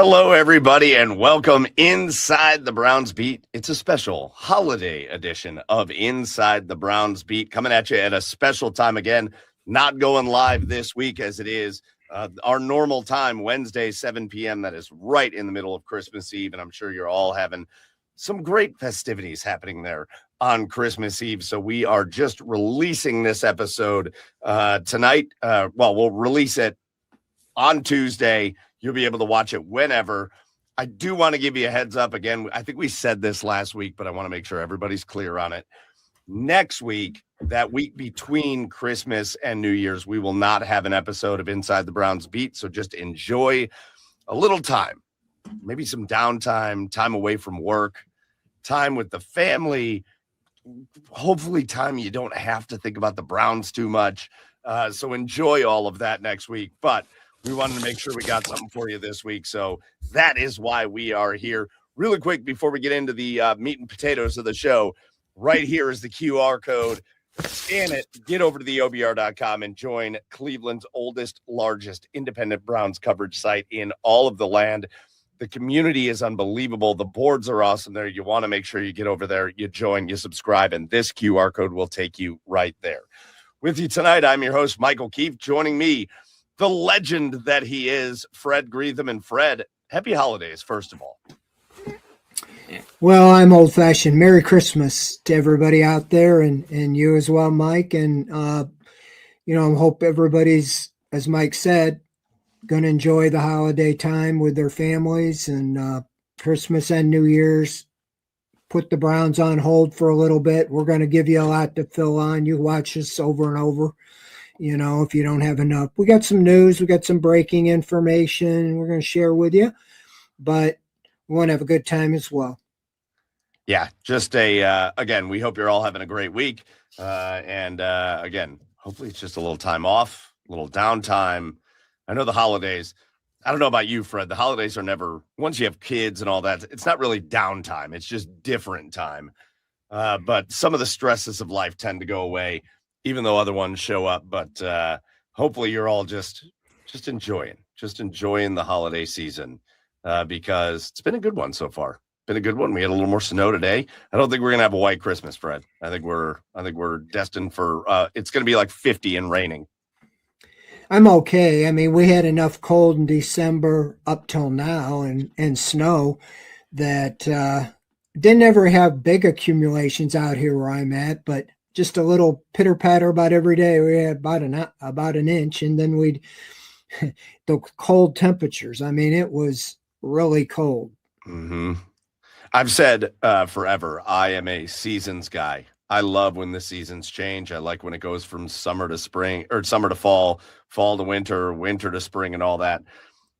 Hello, everybody, and welcome Inside the Browns Beat. It's a special holiday edition of Inside the Browns Beat, coming at you at a special time again, not going live this week as it is our normal time, Wednesday, 7 p.m. That is right in the middle of Christmas Eve, and I'm sure you're all having some great festivities happening there on Christmas Eve. So we are just releasing this episode tonight. We'll release it on Tuesday. You'll be able to watch it whenever. I do want to give you a heads up again. I think we said this last week, but I want to make sure everybody's clear on it. Next week, that week between Christmas and New Year's, we will not have an episode of Inside the Browns Beat. So just enjoy a little time, maybe some downtime, time away from work, time with the family, hopefully time you don't have to think about the Browns too much. So enjoy all of that next week. But we wanted to make sure we got something for you this week. So that is why we are here. Really quick, before we get into the meat and potatoes of the show, right here is the QR code. Scan it, get over to the OBR.com and join Cleveland's oldest, largest independent Browns coverage site in all of the land. The community is unbelievable. The boards are awesome there. You want to make sure you get over there, you join, you subscribe, and this QR code will take you right there. With you tonight, I'm your host, Michael Keefe. Joining me, the legend that he is, Fred Greetham. And Fred, happy holidays, first of all. Well, I'm old-fashioned. Merry Christmas to everybody out there, and you as well, Mike. And, I hope everybody's, as Mike said, going to enjoy the holiday time with their families, and Christmas and New Year's. Put the Browns on hold for a little bit. We're going to give you a lot to fill on. You watch us over and over. If you don't have enough. We got some news. We got some breaking information we're going to share with you. But we want to have a good time as well. Yeah, just again, we hope you're all having a great week. Again, hopefully it's just a little time off, a little downtime. I know the holidays, I don't know about you, Fred, the holidays are never, once you have kids and all that, it's not really downtime. It's just different time. But some of the stresses of life tend to go away, even though other ones show up. But hopefully you're all just enjoying the holiday season because it's been a good one so far. Been a good one. We had a little more snow today. I don't think we're gonna have a white Christmas, Fred. I think we're destined for it's gonna be like 50 and raining. I'm okay. I mean, we had enough cold in December up till now and snow that didn't ever have big accumulations out here where I'm at, but just a little pitter patter about every day. We had about an inch, and then the cold temperatures. I mean, it was really cold. Mm-hmm. I've said forever, I am a seasons guy. I love when the seasons change. I like when it goes from summer to spring, or summer to fall, fall to winter, winter to spring, and all that.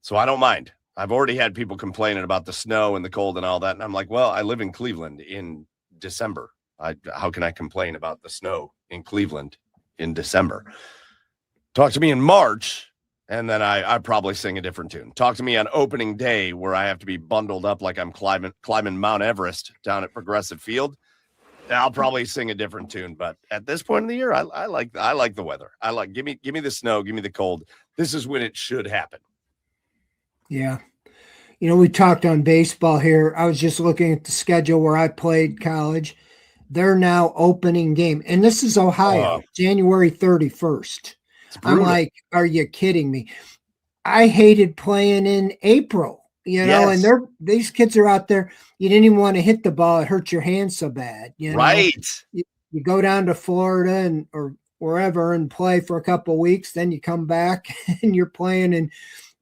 So I don't mind. I've already had people complaining about the snow and the cold and all that. And I'm like, well, I live in Cleveland in December. How can I complain about the snow in Cleveland in December? Talk to me in March, and then I probably sing a different tune. Talk to me on opening day where I have to be bundled up like I'm climbing Mount Everest down at Progressive Field. I'll probably sing a different tune. But at this point in the year, I like the weather. Give me the snow, give me the cold. This is when it should happen. Yeah. We talked on baseball here. I was just looking at the schedule where I played college. They're now opening game. And this is Ohio, January 31st. I'm like, are you kidding me? I hated playing in April, Yes. and these kids are out there. You didn't even want to hit the ball. It hurt your hands so bad. Right. You go down to Florida or wherever and play for a couple of weeks. Then you come back and you're playing in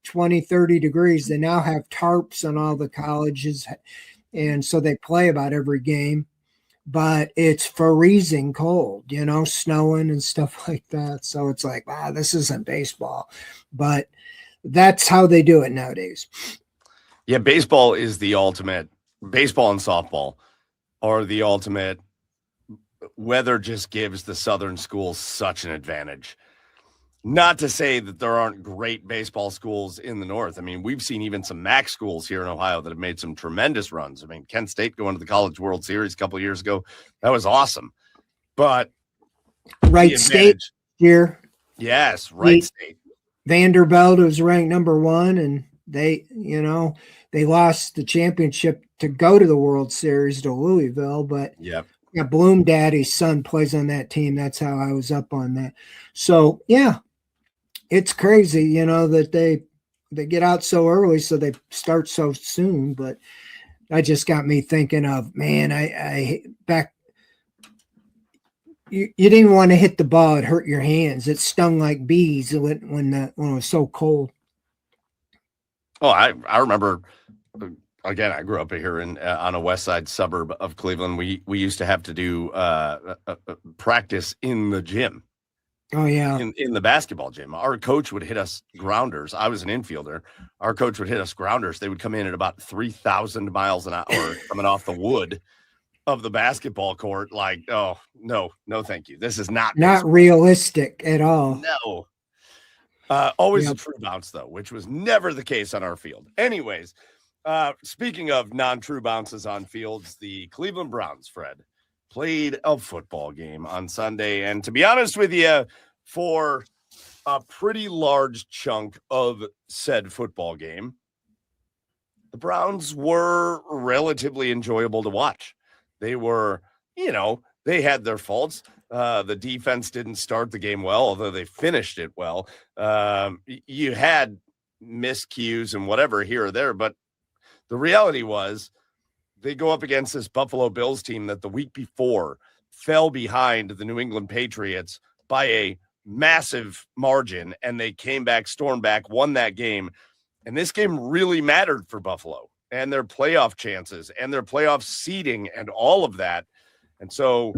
20, 30 degrees. They now have tarps on all the colleges. And so they play about every game. But it's freezing cold, snowing and stuff like that. So it's like, wow, this isn't baseball. But that's how they do it nowadays. Yeah, baseball is the ultimate. Baseball and softball are the ultimate. Weather just gives the southern schools such an advantage. Not to say that there aren't great baseball schools in the north. I mean, we've seen even some MAC schools here in Ohio that have made some tremendous runs. I mean, Kent State going to the College World Series a couple of years ago. That was awesome. But Wright State here. Yes, Wright State. Vanderbilt was ranked number 1, and They lost the championship to go to the World Series to Louisville, but Yep. yeah, Bloom Daddy's son plays on that team. That's how I was up on that. So yeah, it's crazy, that they get out so early, so they start so soon. But that just got me thinking of, man, I back. You didn't want to hit the ball; it hurt your hands. It stung like bees when it was so cold. Oh, I remember. Again, I grew up here on a west side suburb of Cleveland. We used to have to do practice in the gym. Oh yeah, in the basketball gym. Our coach would hit us grounders. I was an infielder. Our coach would hit us grounders. They would come in at about 3,000 miles an hour coming off the wood of the basketball court. Like, oh no, thank you. This is not realistic at all. No. Always a true bounce though, which was never the case on our field. Anyways. Speaking of non-true bounces on fields, the Cleveland Browns, Fred, played a football game on Sunday. And to be honest with you, for a pretty large chunk of said football game, the Browns were relatively enjoyable to watch. They were, they had their faults. The defense didn't start the game well, although they finished it well. You had miscues and whatever here or there, but the reality was they go up against this Buffalo Bills team that the week before fell behind the New England Patriots by a massive margin, and they came back, stormed back, won that game. And this game really mattered for Buffalo and their playoff chances and their playoff seeding and all of that. And so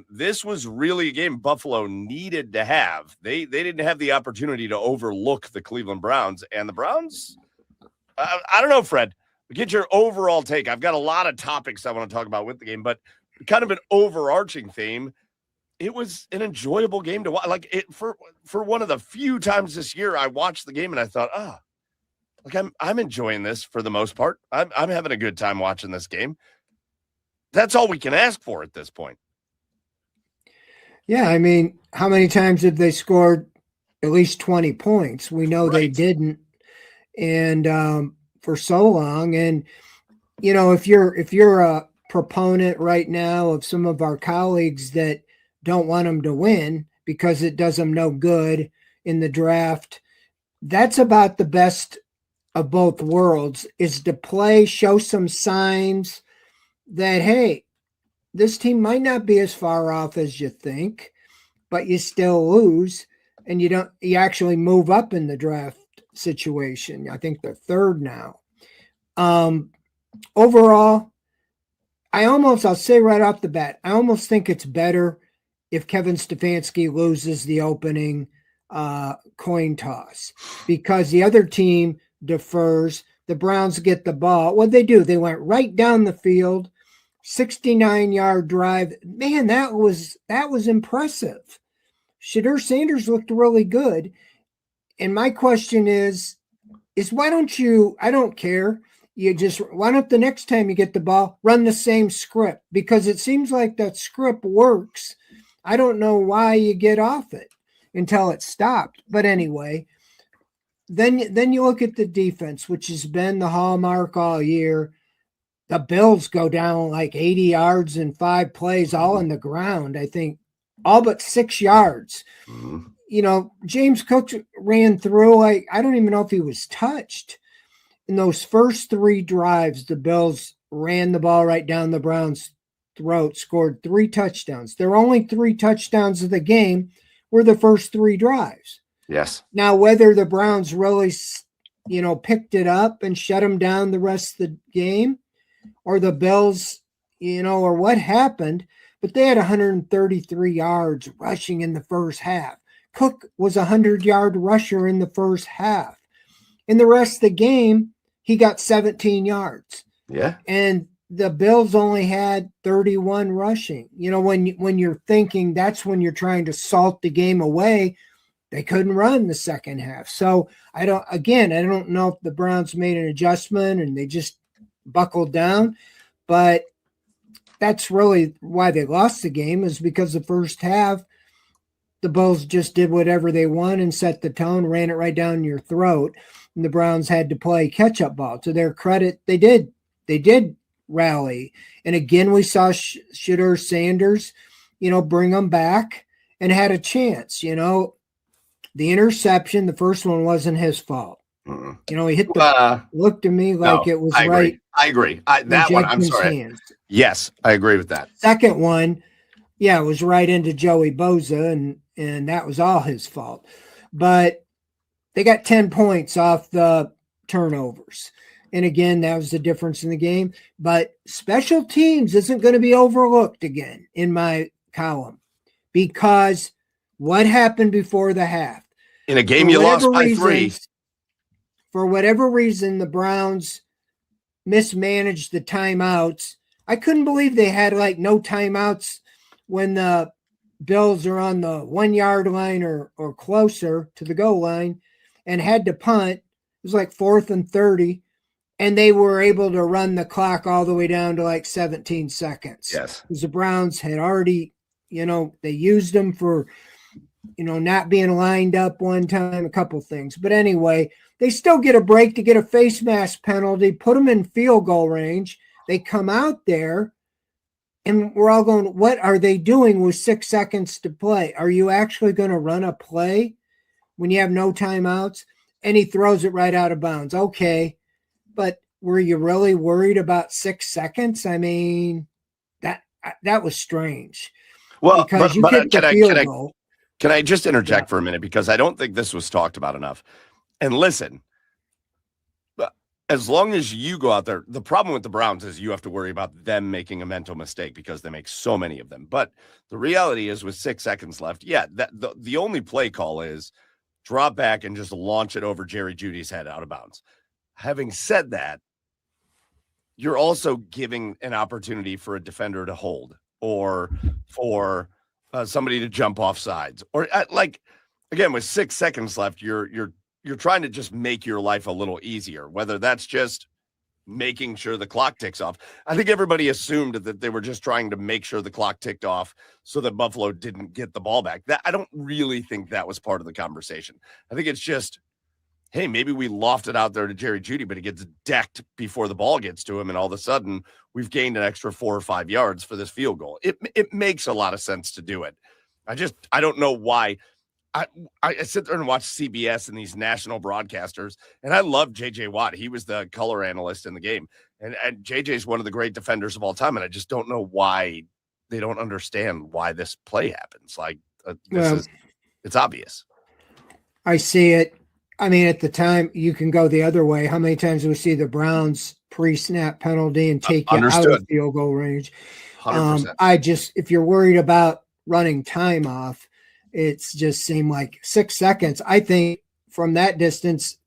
this was really a game Buffalo needed to have. They didn't have the opportunity to overlook the Cleveland Browns. And the Browns, I don't know, Fred. Get your overall take. I've got a lot of topics I want to talk about with the game, but kind of an overarching theme. It was an enjoyable game to watch. Like it for one of the few times this year I watched the game and I thought, I'm enjoying this for the most part. I'm having a good time watching this game. That's all we can ask for at this point. Yeah, I mean, how many times have they scored at least 20 points? We know they didn't. And for so long. And, if you're a proponent right now of some of our colleagues that don't want them to win because it does them no good in the draft, that's about the best of both worlds, is to play, show some signs that, hey, this team might not be as far off as you think, but you still lose and you actually move up in the draft situation. I think they're third now. Overall, I'll say right off the bat, I almost think it's better if Kevin Stefanski loses the opening coin toss because the other team defers. The Browns get the ball. What'd they do? They went right down the field, 69-yard drive. Man, that was impressive. Shedeur Sanders looked really good. And my question is why don't you, I don't care, why don't the next time you get the ball, run the same script? Because it seems like that script works. I don't know why you get off it until it stopped. But anyway, then you look at the defense, which has been the hallmark all year. The Bills go down like 80 yards in 5 plays, all on the ground. I think all but 6 yards. Mm-hmm. James Cook ran through. I don't even know if he was touched. In those first 3 drives, the Bills ran the ball right down the Browns' throat, scored 3 touchdowns. Their only 3 touchdowns of the game were the first 3 drives. Yes. Now, whether the Browns really, picked it up and shut them down the rest of the game, or the Bills, or what happened, but they had 133 yards rushing in the first half. Cook was a 100-yard rusher in the first half. In the rest of the game, he got 17 yards. Yeah. And the Bills only had 31 rushing. When you're thinking that's when you're trying to salt the game away, they couldn't run the second half. So I don't know if the Browns made an adjustment and they just buckled down, but that's really why they lost the game, is because the first half, the Bills just did whatever they want and set the tone, ran it right down your throat. and the Browns had to play catch-up ball. To their credit, they did rally. And again, we saw Shedeur Sanders, bring them back and had a chance. The interception, the first one wasn't his fault. He hit looked to me like it was right. I agree. That one, I'm sorry. Hands. Yes, I agree with that. Second one, it was right into Joey Bosa, and that was all his fault. But they got 10 points off the turnovers. And again, that was the difference in the game. But special teams isn't going to be overlooked again in my column, because what happened before the half? In a game you lost by 3. For whatever reason, the Browns mismanaged the timeouts. I couldn't believe they had no timeouts when the Bills are on the 1 yard line or closer to the goal line and had to punt. It was 4th and 30, and they were able to run the clock all the way down to 17 seconds. Yes. Because the Browns had already, they used them for, not being lined up one time, a couple things. But anyway, they still get a break to get a face mask penalty, put them in field goal range. They come out there, and we're all going, what are they doing with 6 seconds to play? Are you actually going to run a play when you have no timeouts? And he throws it right out of bounds. Okay, but were you really worried about 6 seconds? I mean, that was strange. Well, because you get the field goal. Can I just interject for a minute? Because I don't think this was talked about enough. And listen, as long as you go out there, the problem with the Browns is you have to worry about them making a mental mistake because they make so many of them. But the reality is, with 6 seconds left, the only play call is drop back and just launch it over Jerry Jeudy's head out of bounds. Having said that, you're also giving an opportunity for a defender to hold, or for somebody to jump off sides, or again, with 6 seconds left, you're trying to just make your life a little easier, whether that's just making sure the clock ticks off. I think everybody assumed that they were just trying to make sure the clock ticked off so that Buffalo didn't get the ball back. I don't really think that was part of the conversation. I think it's just, hey, maybe we loft it out there to Jerry Jeudy, but he gets decked before the ball gets to him, and all of a sudden we've gained an extra 4 or 5 yards for this field goal. It makes a lot of sense to do it. I don't know why. I sit there and watch CBS and these national broadcasters, and I love J.J. Watt. He was the color analyst in the game, and J.J. is one of the great defenders of all time, and I just don't know why they don't understand why this play happens. It's obvious. I see it. I mean, at the time, you can go the other way. How many times do we see the Browns pre-snap penalty and take you out of field goal range? 100%. If you're worried about running time off, it's just seemed like 6 seconds. I think from that distance,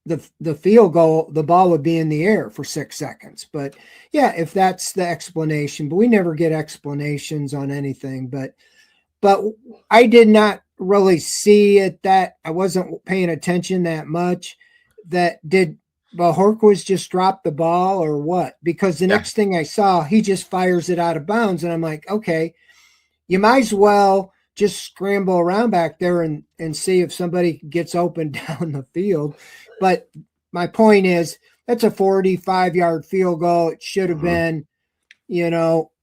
the field goal, the ball would be in the air for 6 seconds. But yeah, if that's the explanation, but we never get explanations on anything. But I did not really see it that I wasn't paying attention that much. That did Horquist just drop the ball or what? Because the next thing I saw, he just fires it out of bounds, and I'm like, okay, you might as well just scramble around back there and see if somebody gets open down the field. But my point is, that's a 45-yard field goal. It should have been,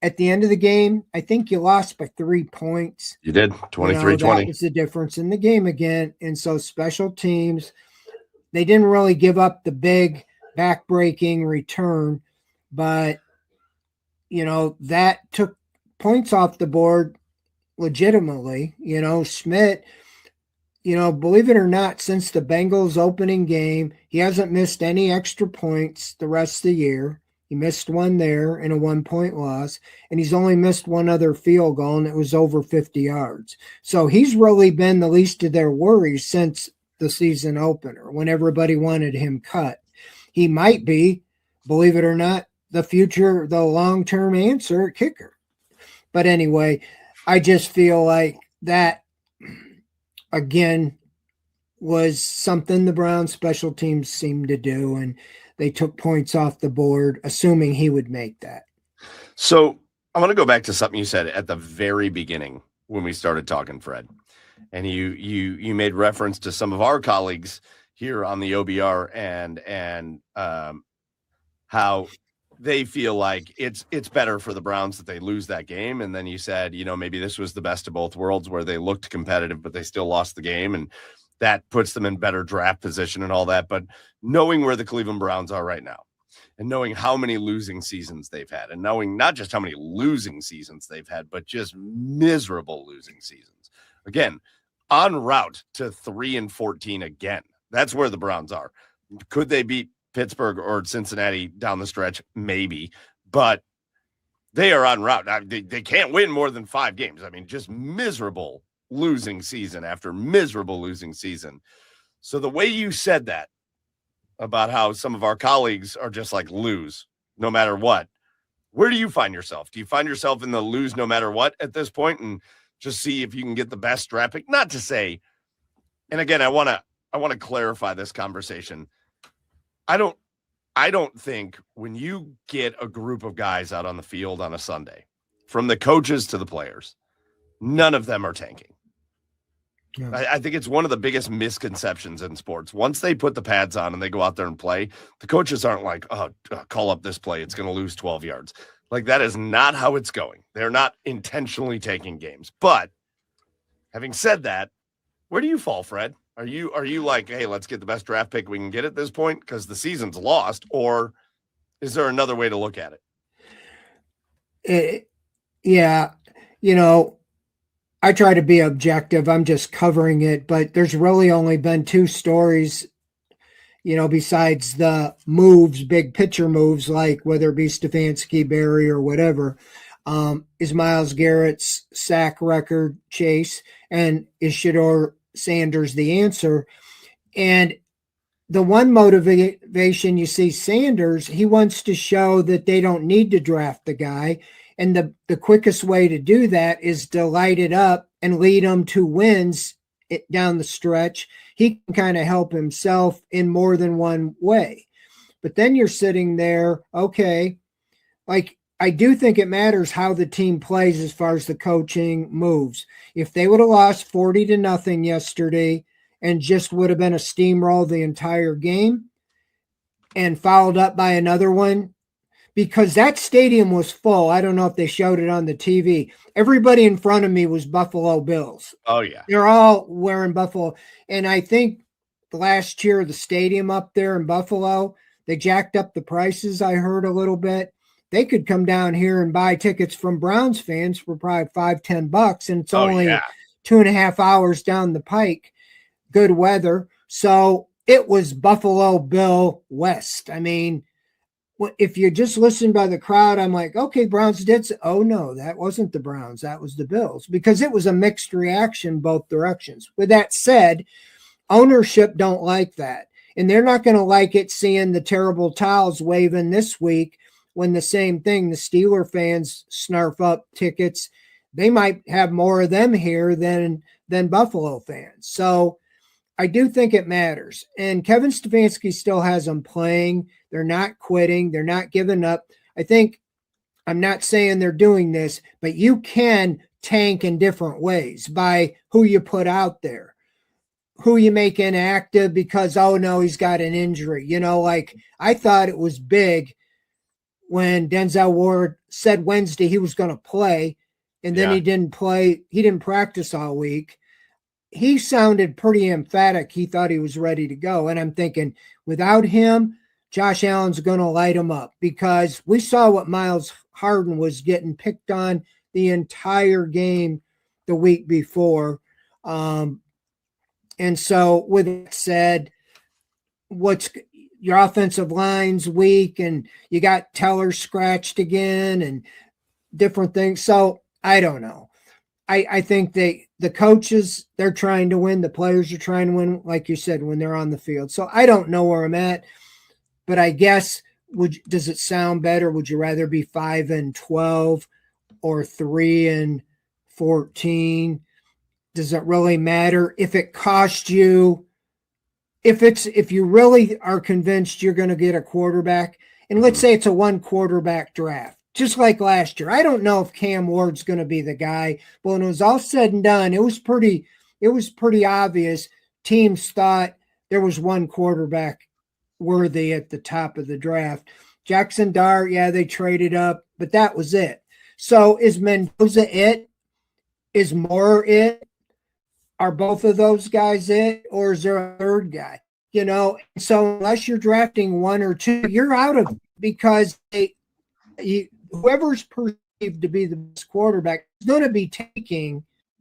at the end of the game, I think you lost by 3 points. You did, 23-20. That was the difference in the game again. And so special teams, they didn't really give up the big back-breaking return, but, that took points off the board legitimately. Schmidt, believe it or not, since the Bengals opening game, he hasn't missed any extra points the rest of the year. He missed one there in a 1-point loss, and he's only missed one other field goal, and it was over 50 yards. So he's really been the least of their worries since the season opener, when everybody wanted him cut. He might be, believe it or not, the long-term answer at kicker. But anyway, I just feel like that, again, was something the Browns special teams seemed to do, and they took points off the board, assuming he would make that. So I want to go back to something you said at the very beginning when we started talking, Fred. And you made reference to some of our colleagues here on the OBR and how they feel like it's better for the Browns that they lose that game. And then you said, maybe this was the best of both worlds where they looked competitive, but they still lost the game. And that puts them in better draft position and all that. But knowing where the Cleveland Browns are right now and knowing how many losing seasons they've had and knowing not just how many losing seasons they've had, but just miserable losing seasons. Again, en route to 3-14 again. That's where the Browns are. Could they beat Pittsburgh or Cincinnati down the stretch? Maybe, but they are en route. They can't win more than 5 games. I mean, just miserable losing season after miserable losing season. So the way you said that about how some of our colleagues are just like lose no matter what, where do you find yourself? Do you find yourself in the lose no matter what at this point and just see if you can get the best draft pick? Not to say, and again, I want to clarify this conversation. I don't think when you get a group of guys out on the field on a Sunday, from the coaches to the players, none of them are tanking. Yeah. I think it's one of the biggest misconceptions in sports. Once they put the pads on and they go out there and play, the coaches aren't like, call up this play, it's going to lose 12 yards. Like, that is not how it's going. They're not intentionally taking games. But having said that, where do you fall, Fred? Are you like, hey, let's get the best draft pick we can get at this point because the season's lost, or is there another way to look at it? Yeah, I try to be objective. I'm just covering it, but there's really only been 2 stories, besides the moves, big picture moves, like whether it be Stefanski, Barry, or whatever, is Myles Garrett's sack record chase, and is Shedeur Sanders the answer. And the one motivation you see Sanders, he wants to show that they don't need to draft the guy. And the quickest way to do that is to light it up and lead them to wins down the stretch. He can kind of help himself in more than one way. But then you're sitting there, okay, like, I do think it matters how the team plays as far as the coaching moves. If they would have lost 40-0 yesterday and just would have been a steamroll the entire game and followed up by another one, because that stadium was full. I don't know if they showed it on the TV. Everybody in front of me was Buffalo Bills. Oh, yeah. They're all wearing Buffalo. And I think last year, the stadium up there in Buffalo, they jacked up the prices, I heard a little bit. They could come down here and buy tickets from Browns fans for probably $5-10, and it's only 2.5 hours down the pike. Good weather. So it was Buffalo Bill West. I mean, if you just listen by the crowd, I'm like, okay, Browns did. Oh, no, that wasn't the Browns. That was the Bills, because it was a mixed reaction both directions. With that said, ownership don't like that. And they're not going to like it seeing the terrible towels waving this week when the same thing, the Steeler fans snarf up tickets. They might have more of them here than Buffalo fans. So I do think it matters. And Kevin Stefanski still has them playing. They're not quitting. They're not giving up. I think, I'm not saying they're doing this, but you can tank in different ways by who you put out there, who you make inactive because, oh, no, he's got an injury. Like, I thought it was big when Denzel Ward said Wednesday he was going to play, and then he didn't play. He didn't practice all week. He sounded pretty emphatic. He thought he was ready to go. And I'm thinking, without him, Josh Allen's going to light him up, because we saw what Miles Harden was getting picked on the entire game the week before. And so with that said, what's your offensive line's weak, and you got Teller scratched again and different things. So I don't know. I think the coaches, they're trying to win. The players are trying to win, like you said, when they're on the field. So I don't know where I'm at, but I guess, does it sound better? Would you rather be 5-12 or 3-14? Does it really matter? If it cost you, if you really are convinced you're going to get a quarterback, and let's say it's a 1 quarterback draft, just like last year. I don't know if Cam Ward's going to be the guy, but when it was all said and done, it was pretty obvious. Teams thought there was one quarterback worthy at the top of the draft. Jackson Dart, yeah, they traded up, but that was it. So is Mendoza it? Is Moore it? Are both of those guys it? Or is there a third guy? So unless you're drafting one or two, you're out of it because whoever's perceived to be the best quarterback is going to be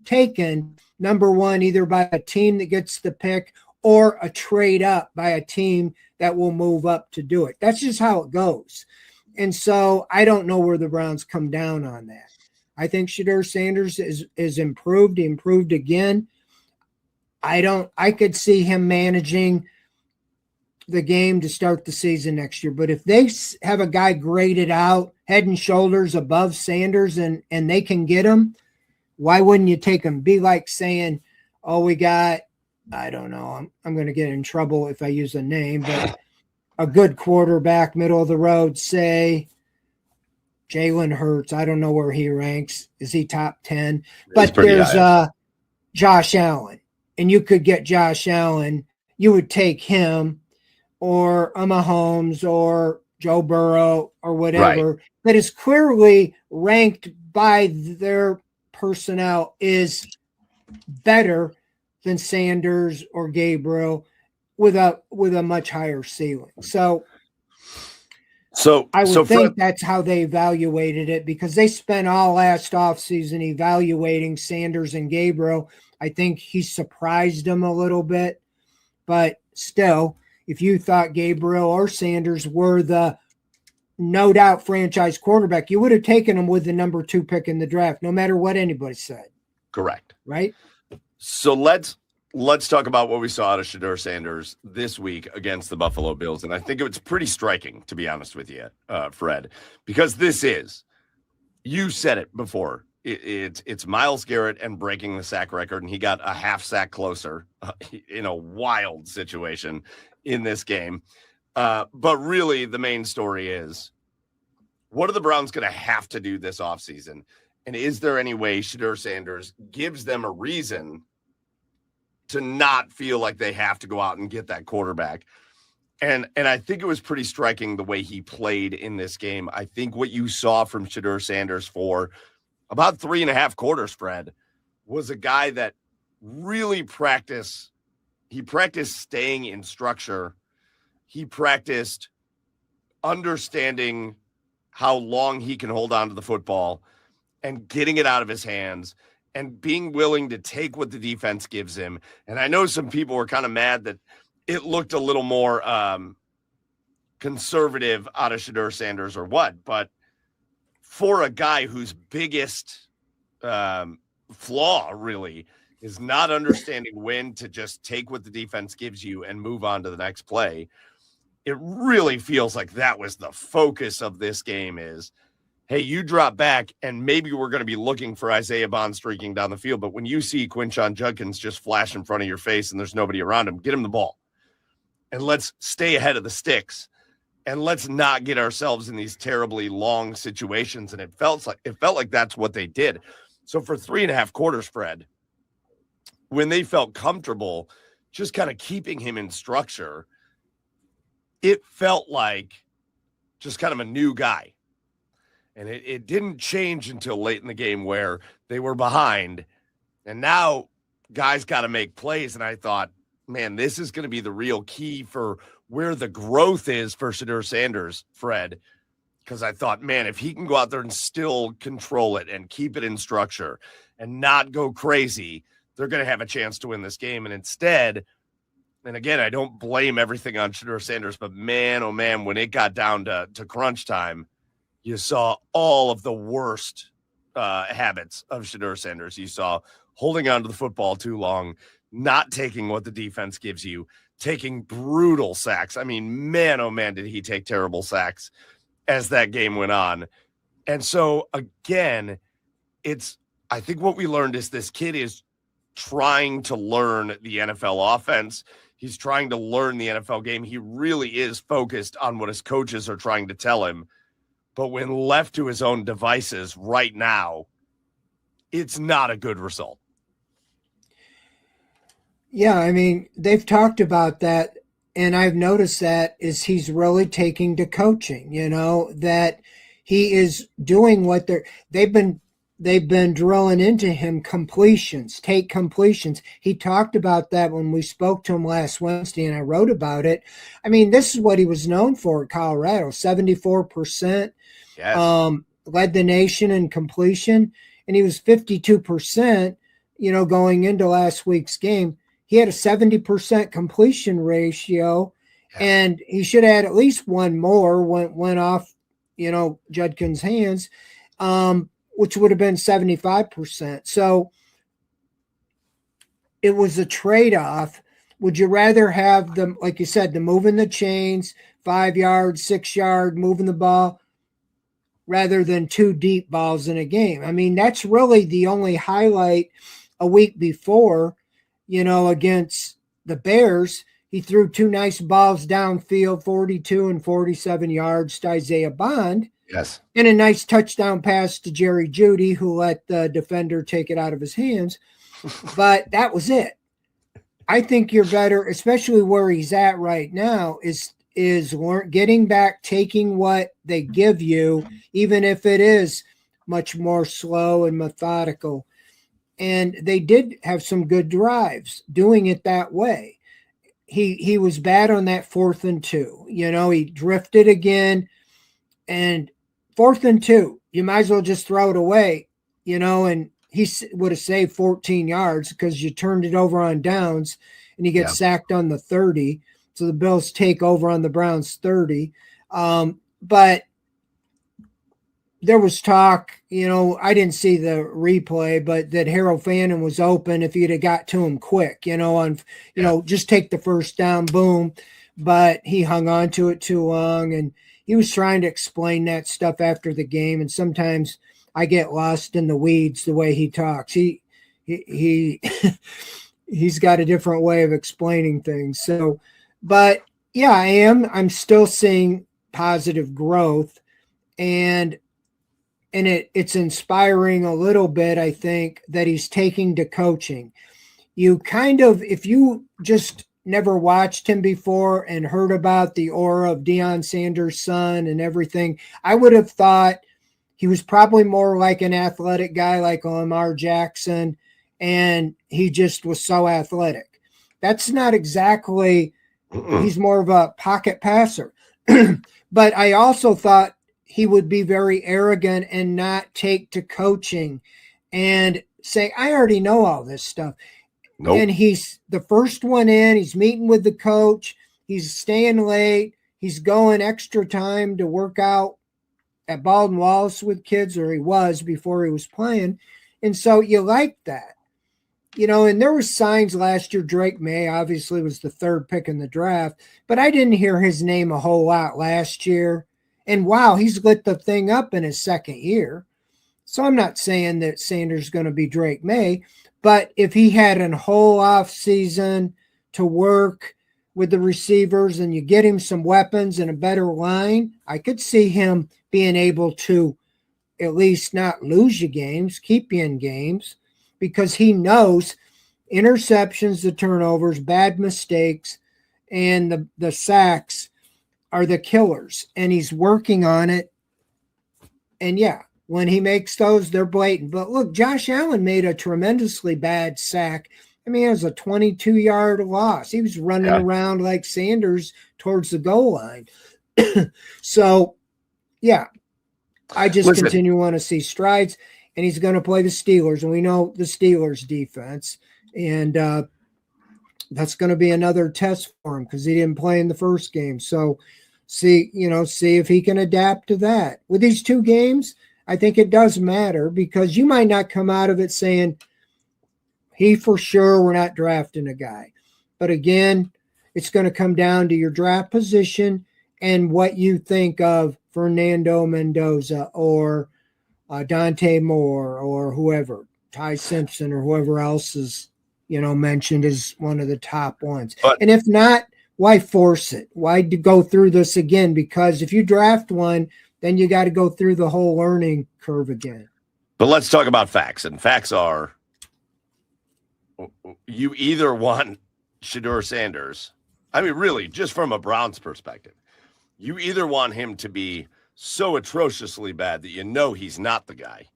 taken number one, either by a team that gets the pick or a trade up by a team that will move up to do it. That's just how it goes. And so I don't know where the Browns come down on that. I think Shedeur Sanders is improved. He improved again. I could see him managing the game to start the season next year. But if they have a guy graded out head and shoulders above Sanders and they can get him, why wouldn't you take him? Be like saying, oh, we got, I don't know, I'm going to get in trouble if I use a name, but a good quarterback, middle of the road, say Jalen Hurts. I don't know where he ranks. Is he top 10? But there's Josh Allen. And you could get Josh Allen. You would take him or a Mahomes or Joe Burrow or whatever that is clearly ranked by their personnel is better than Sanders or Gabriel with a much higher ceiling. So I would think that's how they evaluated it because they spent all last offseason evaluating Sanders and Gabriel. I think he surprised them a little bit, but still, if you thought Gabriel or Sanders were the no doubt franchise quarterback, you would have taken him with the number 2 pick in the draft, no matter what anybody said. Correct. Right? So let's talk about what we saw out of Shedeur Sanders this week against the Buffalo Bills. And I think it's pretty striking, to be honest with you, Fred, because you said it before. It's Myles Garrett and breaking the sack record, and he got a half sack closer in a wild situation in this game. But really, the main story is, what are the Browns going to have to do this offseason? And is there any way Shedeur Sanders gives them a reason to not feel like they have to go out and get that quarterback? And I think it was pretty striking the way he played in this game. I think what you saw from Shedeur Sanders for about 3.5 quarters, Fred, was a guy that really practiced staying in structure. He practiced understanding how long he can hold on to the football and getting it out of his hands and being willing to take what the defense gives him. And I know some people were kind of mad that it looked a little more conservative out of Shedeur Sanders or what, but for a guy whose biggest flaw really is not understanding when to just take what the defense gives you and move on to the next play, it really feels like that was the focus of this game is, hey, you drop back and maybe we're going to be looking for Isaiah Bond streaking down the field. But when you see Quinshon Judkins just flash in front of your face and there's nobody around him, get him the ball. And let's stay ahead of the sticks. And let's not get ourselves in these terribly long situations. And it felt like that's what they did. So for 3.5 quarters, Fred, when they felt comfortable just kind of keeping him in structure, it felt like just kind of a new guy. And it didn't change until late in the game where they were behind. And now guys got to make plays. And I thought, man, this is going to be the real key for where the growth is for Shedeur Sanders, Fred. Because I thought, man, if he can go out there and still control it and keep it in structure and not go crazy, they're going to have a chance to win this game. And instead, and again, I don't blame everything on Shedeur Sanders, but man, oh man, when it got down to crunch time, you saw all of the worst habits of Shedeur Sanders. You saw holding on to the football too long, not taking what the defense gives you, taking brutal sacks. I mean, man, oh man, did he take terrible sacks as that game went on. And so again, I think what we learned is this kid is trying to learn the NFL offense. He's trying to learn the NFL game. He really is focused on what his coaches are trying to tell him. But when left to his own devices right now, it's not a good result. Yeah, I mean, they've talked about that, and I've noticed that is he's really taking to coaching, that he is doing what they've been drilling into him completions, take completions. He talked about that when we spoke to him last Wednesday and I wrote about it. I mean, this is what he was known for at Colorado, 74%, Yes. led the nation in completion, and he was 52%, going into last week's game. He had a 70% completion ratio, Yes. and he should have had at least one more went off, Judkin's hands, which would have been 75%. So it was a trade-off. Would you rather have them, like you said, the moving the chains, 5 yards, 6 yard, moving the ball, rather than two deep balls in a game? I mean, that's really the only highlight a week before, against the Bears. He threw two nice balls downfield, 42 and 47 yards to Isaiah Bond. Yes. And a nice touchdown pass to Jerry Jeudy, who let the defender take it out of his hands. But that was it. I think you're better, especially where he's at right now, is getting back, taking what they give you, even if it is much more slow and methodical. And they did have some good drives doing it that way. He was bad on that 4th and 2. He drifted again. And 4th and 2, you might as well just throw it away, and he would have saved 14 yards because you turned it over on downs and you get sacked on the 30. So the Bills take over on the Browns 30. But there was talk, I didn't see the replay, but that Harold Fannin was open if he'd have got to him quick, just take the first down, boom. But he hung on to it too long, and he was trying to explain that stuff after the game. And sometimes I get lost in the weeds the way he talks. He's got a different way of explaining things. So, but yeah, I'm still seeing positive growth, and it's inspiring a little bit, I think, that he's taking to coaching. You kind of, if you just never watched him before and heard about the aura of Deion Sanders' son and everything, I would have thought he was probably more like an athletic guy like Lamar Jackson, and he just was so athletic. That's not exactly, he's more of a pocket passer. But I also thought he would be very arrogant and not take to coaching and say, I already know all this stuff. Nope. And he's the first one in. He's meeting with the coach. He's staying late. He's going extra time to work out at Baldwin Wallace with kids, or he was before he was playing. And so you like that. And there were signs last year. Drake May obviously was the 3rd pick in the draft, but I didn't hear his name a whole lot last year. And wow, he's lit the thing up in his 2nd year. So I'm not saying that Sanders is going to be Drake May, but if he had a whole off season to work with the receivers and you get him some weapons and a better line, I could see him being able to at least not lose you games, keep you in games, because he knows interceptions, the turnovers, bad mistakes, and the sacks are the killers, and he's working on it. And yeah, when he makes those, they're blatant. But look, Josh Allen made a tremendously bad sack. I mean, it was a 22-yard loss. He was running around like Sanders towards the goal line. So, yeah, I just continue to want to see strides, and he's going to play the Steelers, and we know the Steelers defense, and that's going to be another test for him because he didn't play in the first game. So see if he can adapt to that. With these 2 games, I think it does matter because you might not come out of it saying, he for sure, we're not drafting a guy. But again, it's going to come down to your draft position and what you think of Fernando Mendoza or Dante Moore or whoever, Ty Simpson or whoever else is, mentioned as one of the top ones. And if not, why force it? Why go through this again? Because if you draft one, then you got to go through the whole learning curve again. But let's talk about facts. And facts are, you either want Shedeur Sanders, I mean, really, just from a Browns perspective, you either want him to be so atrociously bad that you know he's not the guy,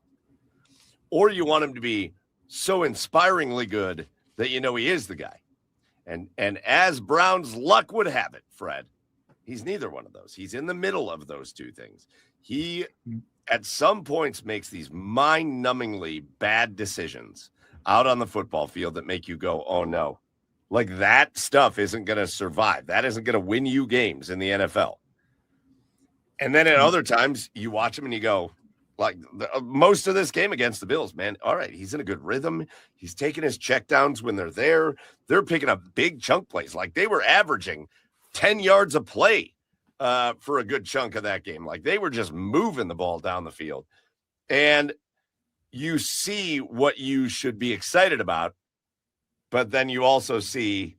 or you want him to be so inspiringly good that you know he is the guy. And as Brown's luck would have it, Fred, he's neither one of those. He's in the middle of those two things. He, at some points, makes these mind-numbingly bad decisions out on the football field that make you go, oh, no. Like, that stuff isn't going to survive. That isn't going to win you games in the NFL. And then at other times, you watch him and you go, like, most of this game against the Bills, man, all right, he's in a good rhythm. He's taking his checkdowns when they're there. They're picking up big chunk plays. Like, they were averaging 10 yards a play for a good chunk of that game. Like, they were just moving the ball down the field. And you see what you should be excited about, but then you also see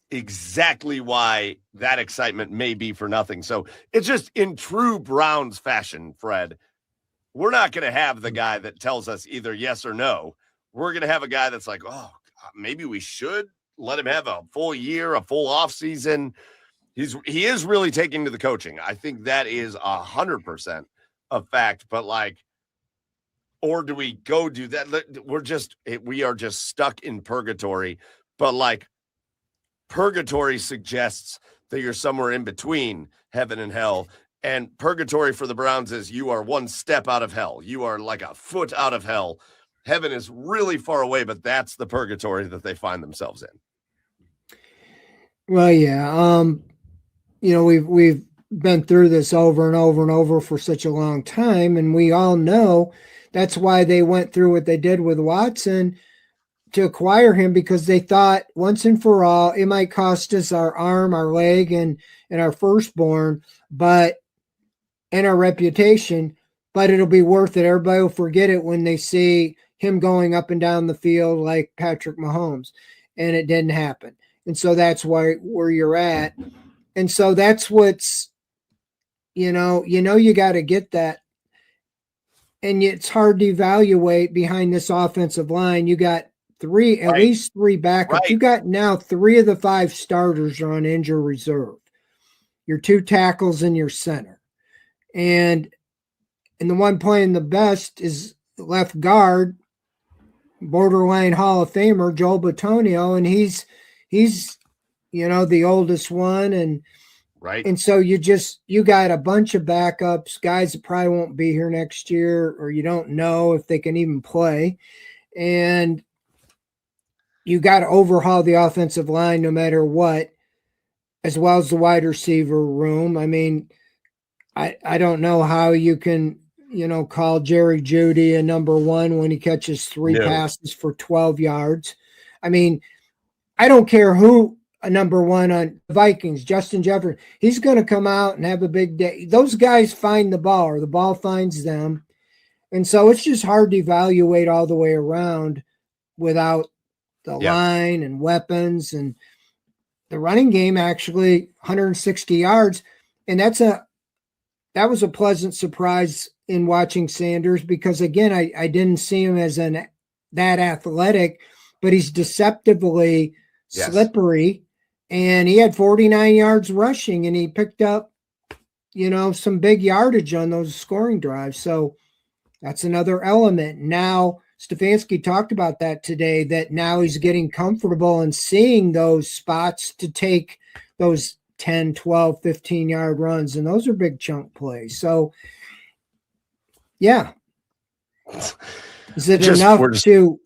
exactly why that excitement may be for nothing. So it's just in true Browns fashion, Fred, we're not going to have the guy that tells us either yes or no. We're going to have a guy that's like, oh, maybe we should let him have a full year, a full off season. He is really taking to the coaching. I think that is 100% a fact, but like, or do we go do that? We are just stuck in purgatory, but like purgatory suggests that you're somewhere in between heaven and hell. And purgatory for the Browns is you are one step out of hell. You are like a foot out of hell. Heaven is really far away, but that's the purgatory that they find themselves in. Well, yeah. We've been through this over and over and over for such a long time, and we all know that's why they went through what they did with Watson to acquire him, because they thought once and for all, it might cost us our arm, our leg, and our firstborn, and our reputation, but it'll be worth it. Everybody will forget it when they see him going up and down the field like Patrick Mahomes, and it didn't happen. And so that's where you're at. And so that's what's, you got to get that. And it's hard to evaluate behind this offensive line. You got at least three backups. Right. You got now 3 of the 5 starters are on injury reserve. Your 2 tackles and your center. And the one playing the best is left guard, borderline Hall of Famer, Joel Bitonio, and he's the oldest one, and right. And so you got a bunch of backups, guys that probably won't be here next year, or you don't know if they can even play, and you got to overhaul the offensive line no matter what, as well as the wide receiver room. I mean, I don't know how you can, call Jerry Jeudy a number 1 when he catches 3 passes for 12 yards. I mean, I don't care who a number 1 on the Vikings, Justin Jefferson, he's going to come out and have a big day. Those guys find the ball, or the ball finds them. And so it's just hard to evaluate all the way around without the line and weapons. And the running game, actually 160 yards. And that was a pleasant surprise in watching Sanders, because again, I didn't see him as that athletic, but he's deceptively slippery, and he had 49 yards rushing, and he picked up, some big yardage on those scoring drives. So that's another element. Now, Stefanski talked about that today, that now he's getting comfortable and seeing those spots to take those 10, 12, 15-yard runs, and those are big chunk plays. So, yeah. Is it enough to...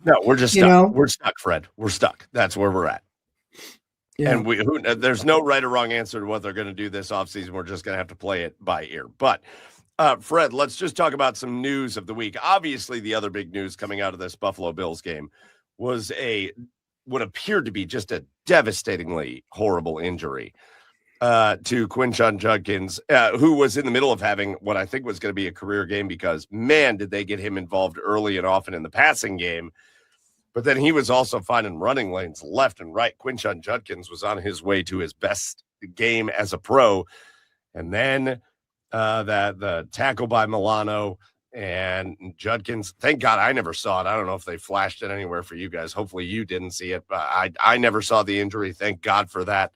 No, we're just stuck. We're stuck, Fred. We're stuck. That's where we're at. Yeah. And there's no right or wrong answer to what they're going to do this offseason. We're just going to have to play it by ear. But, Fred, let's just talk about some news of the week. Obviously, the other big news coming out of this Buffalo Bills game was what appeared to be just a devastatingly horrible injury to Quinshon Judkins, who was in the middle of having what I think was going to be a career game, because, man, did they get him involved early and often in the passing game. But then he was also finding running lanes left and right. Quinshon Judkins was on his way to his best game as a pro. And then the tackle by Milano, And Judkins, thank God I never saw it. I don't know if they flashed it anywhere for you guys. Hopefully you didn't see it, but I never saw the injury. Thank God for that,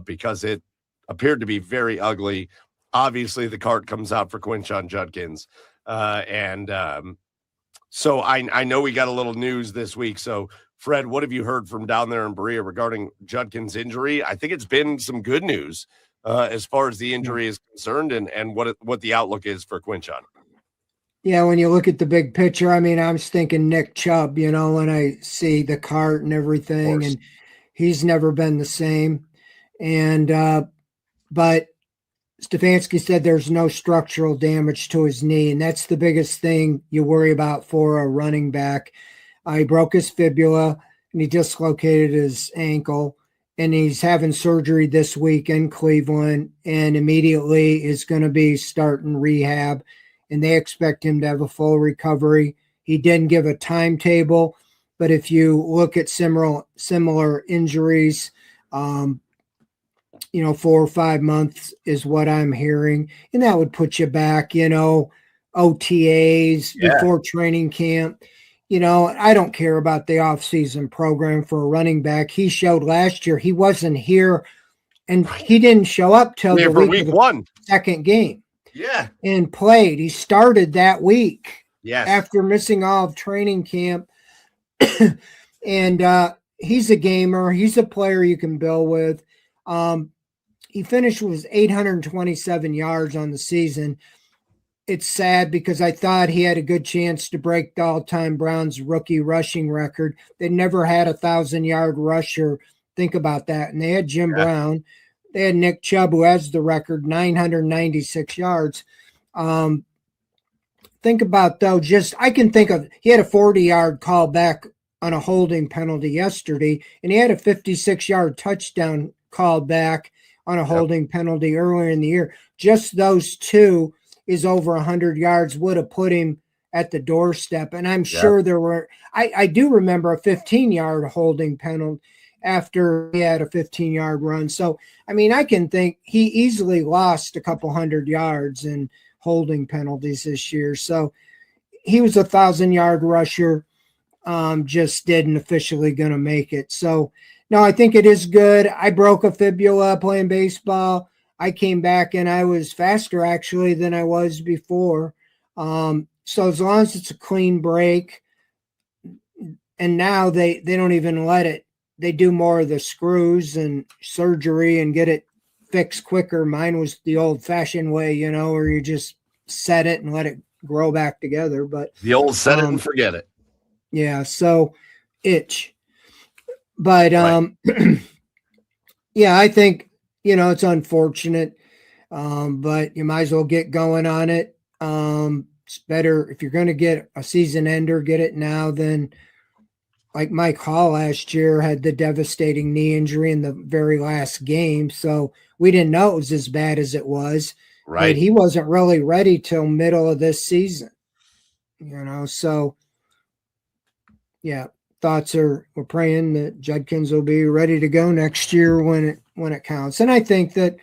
because it appeared to be very ugly. Obviously, the cart comes out for Quinshon Judkins. So I know we got a little news this week. So, Fred, what have you heard from down there in Berea regarding Judkins' injury? I think it's been some good news as far as the injury is concerned, and what the outlook is for Quinshon. Yeah, when you look at the big picture, I mean, I'm thinking Nick Chubb, when I see the cart and everything, and he's never been the same. And but Stefanski said there's no structural damage to his knee, and that's the biggest thing you worry about for a running back. He broke his fibula, and he dislocated his ankle, and he's having surgery this week in Cleveland, and immediately is going to be starting rehab, and they expect him to have a full recovery. He didn't give a timetable, but if you look at similar injuries, 4 or 5 months is what I'm hearing. And that would put you back, OTAs before training camp. I don't care about the offseason program for a running back. He showed last year he wasn't here, and he didn't show up till the week of the one second game. Yeah. And played. He started that week. Yes. After missing all of training camp. And he's a gamer. He's a player you can build with. He finished with 827 yards on the season. It's sad because I thought he had a good chance to break the all-time Browns rookie rushing record. They never had a 1,000-yard rusher. Think about that. And they had Jim Brown. They had Nick Chubb, who has the record, 996 yards. Think about, though, I can think of, he had a 40-yard call back on a holding penalty yesterday, and he had a 56-yard touchdown call back on a holding penalty earlier in the year. Just those two is over 100 yards, would have put him at the doorstep. And I'm sure there were, I do remember a 15-yard holding penalty after he had a 15-yard run. So, I mean, I can think he easily lost a couple 100 yards in holding penalties this year. So he was a 1,000-yard rusher, just didn't officially going to make it. So, no, I think it is good. I broke a fibula playing baseball. I came back and I was faster actually than I was before. So as long as it's a clean break, and now they don't even let it. They do more of the screws and surgery and get it fixed quicker. Mine was the old-fashioned way, where you just set it and let it grow back together. But the old set it and forget it. Yeah, so itch. But yeah, I think it's unfortunate, but you might as well get going on it. It's better if you're going to get a season ender, get it now than like Mike Hall last year had the devastating knee injury in the very last game. So we didn't know it was as bad as it was. Right. But he wasn't really ready till middle of this season, so yeah, we're praying that Judkins will be ready to go next year when it counts. And I think that,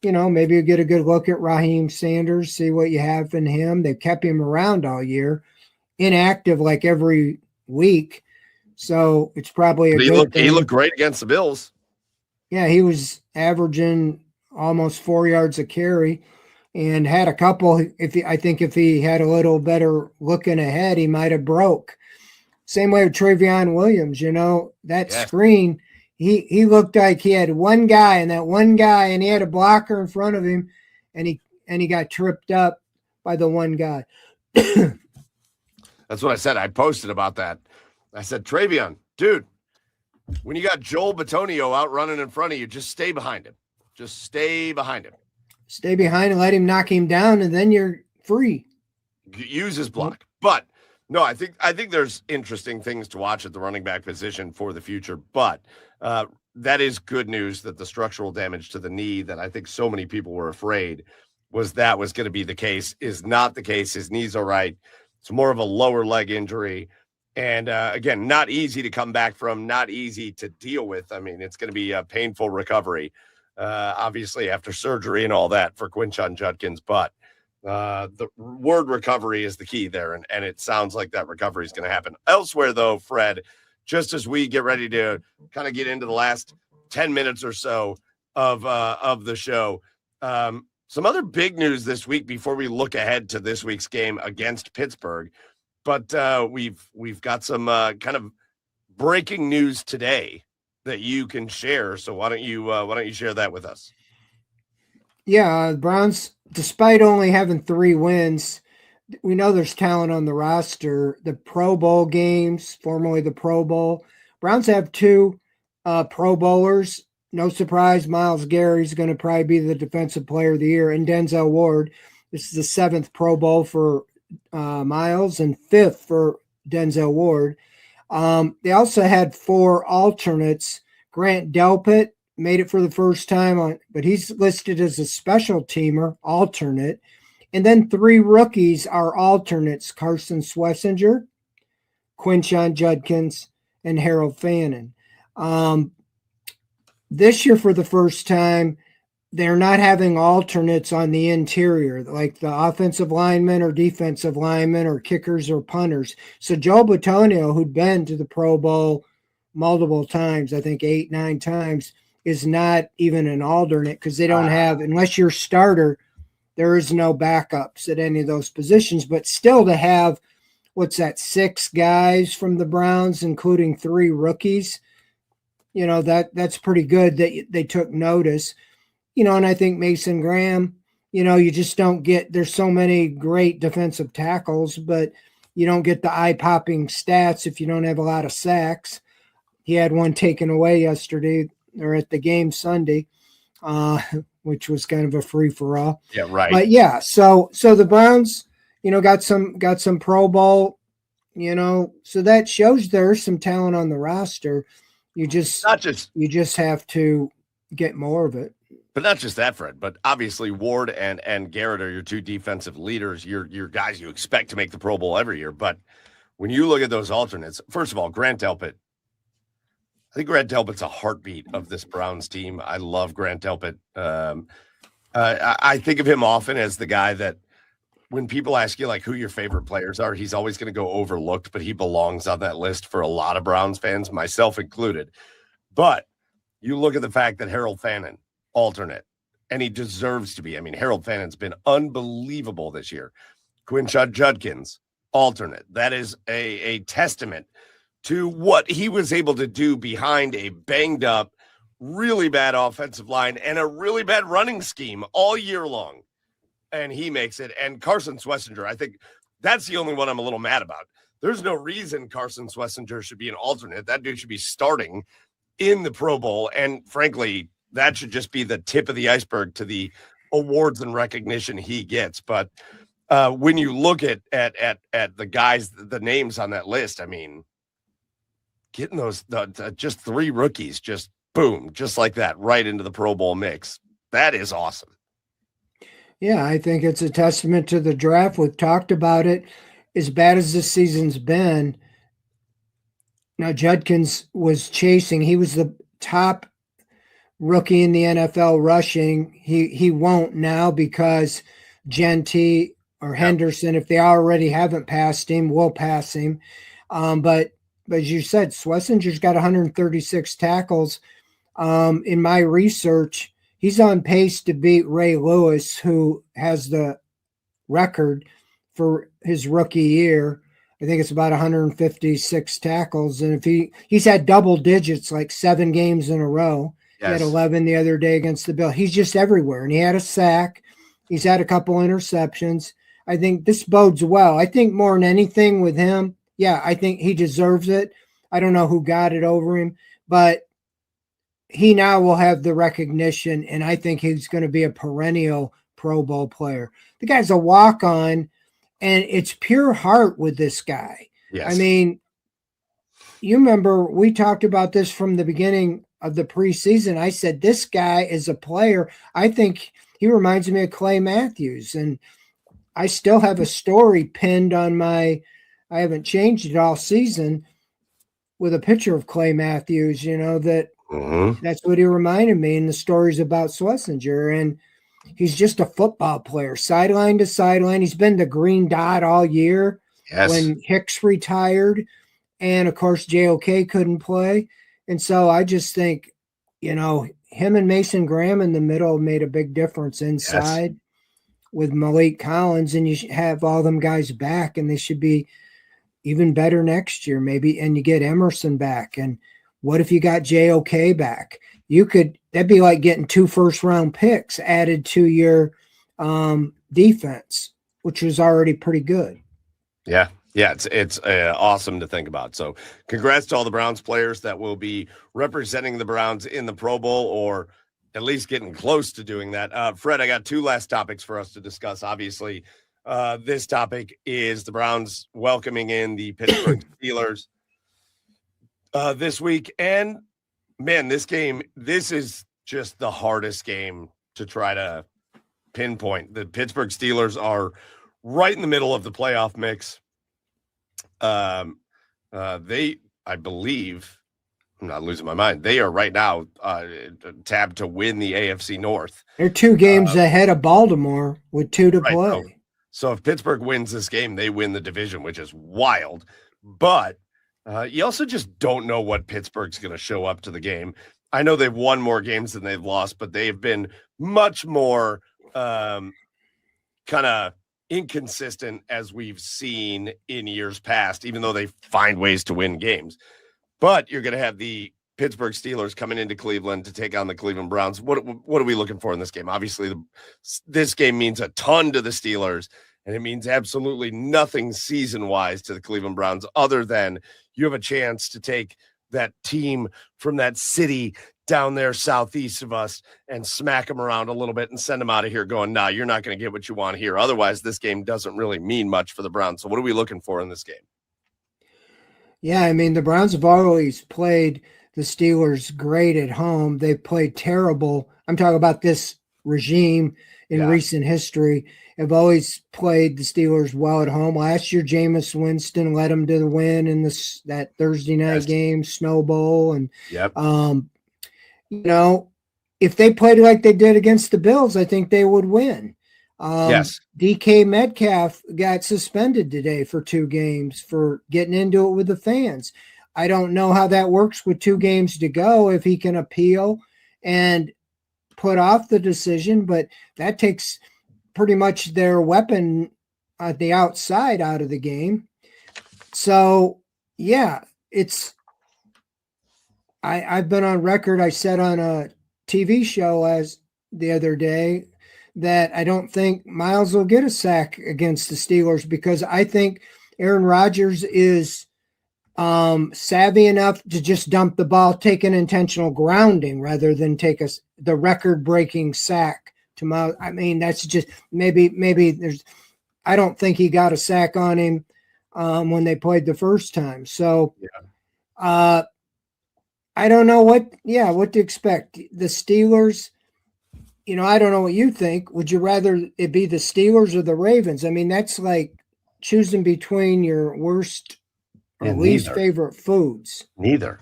maybe you get a good look at Raheem Sanders, see what you have in him. They kept him around all year, inactive like every week. So it's probably a good thing. He looked great against the Bills. Yeah, he was averaging almost 4 yards a carry and had a couple. I think if he had a little better looking ahead, he might have broke. Same way with Travion Williams, screen, he looked like he had one guy, and he had a blocker in front of him, and he got tripped up by the one guy. That's what I said. I posted about that. I said, Travion, dude, when you got Joel Bitonio out running in front of you, just stay behind him. Just stay behind him. Stay behind and let him knock him down, and then you're free. Use his block. But no, I think there's interesting things to watch at the running back position for the future. But that is good news that the structural damage to the knee that I think so many people were afraid was going to be the case is not the case. His knee's all right. It's more of a lower leg injury. And again, not easy to come back from, not easy to deal with. I mean, it's going to be a painful recovery, obviously after surgery and all that for Quinshon Judkins. But The word recovery is the key there, and it sounds like that recovery is going to happen. Elsewhere, though, Fred, just as we get ready to kind of get into the last 10 minutes or so of the show, some other big news this week before we look ahead to this week's game against Pittsburgh. But we've got some kind of breaking news today that you can share. So why don't you share that with us? Yeah, Browns, despite only having 3 wins, we know there's talent on the roster. The Pro Bowl games, formerly the Pro Bowl, Browns have 2 Pro Bowlers. No surprise, Myles Gary's going to probably be the Defensive Player of the Year, and Denzel Ward. This is the 7th Pro Bowl for Myles and 5th for Denzel Ward. They also had 4 alternates. Grant Delpit made it for the first time, but he's listed as a special teamer, alternate. And then 3 rookies are alternates: Carson Schlesinger, Quinshon Judkins, and Harold Fannin. This year, for the first time, they're not having alternates on the interior, like the offensive linemen or defensive linemen or kickers or punters. So Joe Bitonio, who'd been to the Pro Bowl multiple times, I think 8, 9 times, is not even an alternate because they don't have, unless you're starter, there is no backups at any of those positions. But still, to have, 6 guys from the Browns, including 3 rookies, that's pretty good that they took notice. And I think Mason Graham, you just don't get, there's so many great defensive tackles, but you don't get the eye-popping stats if you don't have a lot of sacks. He had one taken away yesterday or at the game Sunday, which was kind of a free-for-all. Yeah, right. But yeah, so the Browns, got some Pro Bowl, so that shows there's some talent on the roster. You just have to get more of it. But not just that, Fred, but obviously Ward and Garrett are your 2 defensive leaders, your guys you expect to make the Pro Bowl every year. But when you look at those alternates, first of all, Grant Delpit, I think Grant Delpit's a heartbeat of this Browns team. I love Grant Delpit. I think of him often as the guy that when people ask you like who your favorite players are, he's always going to go overlooked, but he belongs on that list for a lot of Browns fans, myself included. But you look at the fact that Harold Fannin, alternate, and he deserves to be. I mean, Harold Fannin's been unbelievable this year. Quinshon Judkins, alternate. That is a testament to what he was able to do behind a banged up, really bad offensive line and a really bad running scheme all year long. And he makes it. And Carson Schlesinger, I think that's the only one I'm a little mad about. There's no reason Carson Schlesinger should be an alternate. That dude should be starting in the Pro Bowl. And frankly, that should just be the tip of the iceberg to the awards and recognition he gets. But when you look at the guys, the names on that list, I mean, getting those just 3 rookies, just boom, just like that, right into the Pro Bowl mix. That is awesome. Yeah, I think it's a testament to the draft. We've talked about it. As bad as this season's been, now Judkins was chasing. He was the top rookie in the NFL rushing. He won't now because Genty or Henderson, if they already haven't passed him, will pass him. But as you said, Schlesinger's got 136 tackles. In my research, he's on pace to beat Ray Lewis, who has the record for his rookie year. I think it's about 156 tackles. And if he's had double digits like 7 games in a row. Yes. He had 11 the other day against the Bills. He's just everywhere. And he had a sack. He's had a couple interceptions. I think this bodes well. I think more than anything with him, yeah, I think he deserves it. I don't know who got it over him, but he now will have the recognition, and I think he's going to be a perennial Pro Bowl player. The guy's a walk-on, and it's pure heart with this guy. Yes. I mean, you remember we talked about this from the beginning of the preseason. I said, this guy is a player. I think he reminds me of Clay Matthews, and I still have a story pinned on I haven't changed it all season, with a picture of Clay Matthews, that that's what he reminded me in the stories about Schlesinger. And he's just a football player, sideline to sideline. He's been the green dot all year. Yes. When Hicks retired, and of course JOK couldn't play. And so I just think, him and Mason Graham in the middle made a big difference inside with Malik Collins, and you have all them guys back, and they should be even better next year, maybe. And you get Emerson back. And what if you got JOK back? That'd be like getting 2 first-round picks added to your defense, which was already pretty good. Yeah. Yeah, it's awesome to think about. So congrats to all the Browns players that will be representing the Browns in the Pro Bowl, or at least getting close to doing that. Fred, I got 2 last topics for us to discuss. Obviously, this topic is the Browns welcoming in the Pittsburgh Steelers this week. And, man, this is just the hardest game to try to pinpoint. The Pittsburgh Steelers are right in the middle of the playoff mix. I believe, I'm not losing my mind, they are right now tabbed to win the AFC North. They're 2 games ahead of Baltimore with 2 to play. So if Pittsburgh wins this game, they win the division, which is wild. But you also just don't know what Pittsburgh's going to show up to the game. I know they've won more games than they've lost, but they've been much more kind of inconsistent as we've seen in years past, even though they find ways to win games. But you're going to have the Pittsburgh Steelers coming into Cleveland to take on the Cleveland Browns. What are we looking for in this game? Obviously, this game means a ton to the Steelers, and it means absolutely nothing season-wise to the Cleveland Browns, other than you have a chance to take that team from that city down there southeast of us and smack them around a little bit and send them out of here going, nah, you're not going to get what you want here. Otherwise, this game doesn't really mean much for the Browns. So what are we looking for in this game? Yeah, I mean, the Browns have always played the Steelers great at home. They played terrible. I'm talking about this regime in recent history. Have always played the Steelers well at home. Last year, Jameis Winston led them to the win in that Thursday night game, Snow Bowl. And, if they played like they did against the Bills, I think they would win. DK Metcalf got suspended today for 2 games for getting into it with the fans. I don't know how that works with 2 games to go, if he can appeal and put off the decision, but that takes pretty much their weapon at the outside out of the game. So, yeah, I've been on record. I said on a TV show as the other day that I don't think Miles will get a sack against the Steelers, because I think Aaron Rodgers is savvy enough to just dump the ball, take an intentional grounding rather than take the record-breaking sack to Miles. I mean, that's just maybe there's. I don't think he got a sack on him when they played the first time. So, I don't know what to expect. The Steelers. I don't know what you think. Would you rather it be the Steelers or the Ravens? I mean, that's like choosing between your worst or least favorite foods. Neither.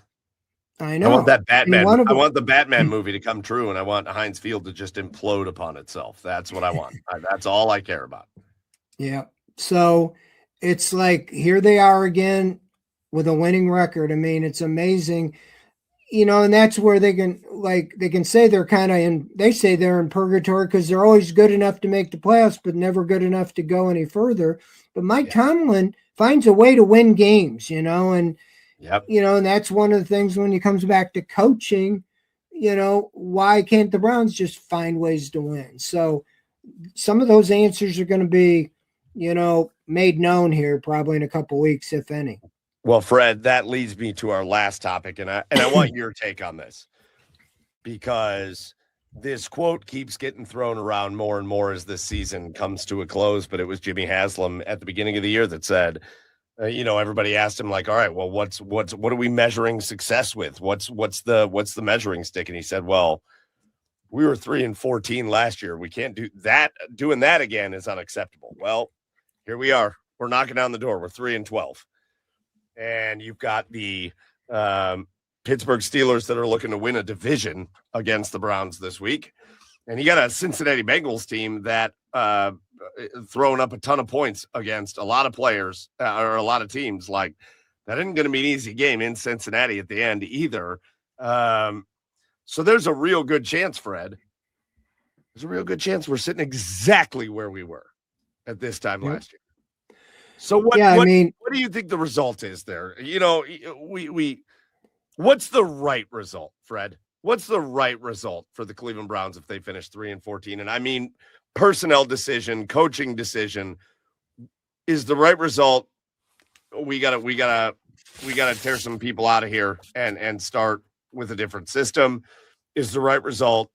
I know. I want that Batman. I want the Batman movie to come true, and I want Heinz Field to just implode upon itself. That's what I want. That's all I care about. Yeah. So it's like, here they are again with a winning record. I mean, it's amazing. And that's where they can say they're kind of they say they're in purgatory, because they're always good enough to make the playoffs, but never good enough to go any further. But Mike Tomlin finds a way to win games, and and that's one of the things when it comes back to coaching, why can't the Browns just find ways to win? So some of those answers are going to be, made known here probably in a couple of weeks, if any. Well, Fred, that leads me to our last topic, and I want your take on this, because this quote keeps getting thrown around more and more as this season comes to a close. But it was Jimmy Haslam at the beginning of the year that said, everybody asked him, like, all right, well, what are we measuring success with? What's the measuring stick? And he said, well, we were 3-14 last year. We can't do that. Doing that again is unacceptable. Well, here we are. We're knocking down the door. We're 3-12. And you've got the Pittsburgh Steelers that are looking to win a division against the Browns this week. And you got a Cincinnati Bengals team that throwing up a ton of points against a lot of players or a lot of teams. Like, that isn't going to be an easy game in Cincinnati at the end either. So there's a real good chance, Fred. There's a real good chance we're sitting exactly where we were at this time last year. So what do you think the result is there? You know, what's the right result, Fred? What's the right result for the Cleveland Browns if they finish 3-14? And I mean, personnel decision, coaching decision is the right result. We gotta tear some people out of here and start with a different system. Is the right result,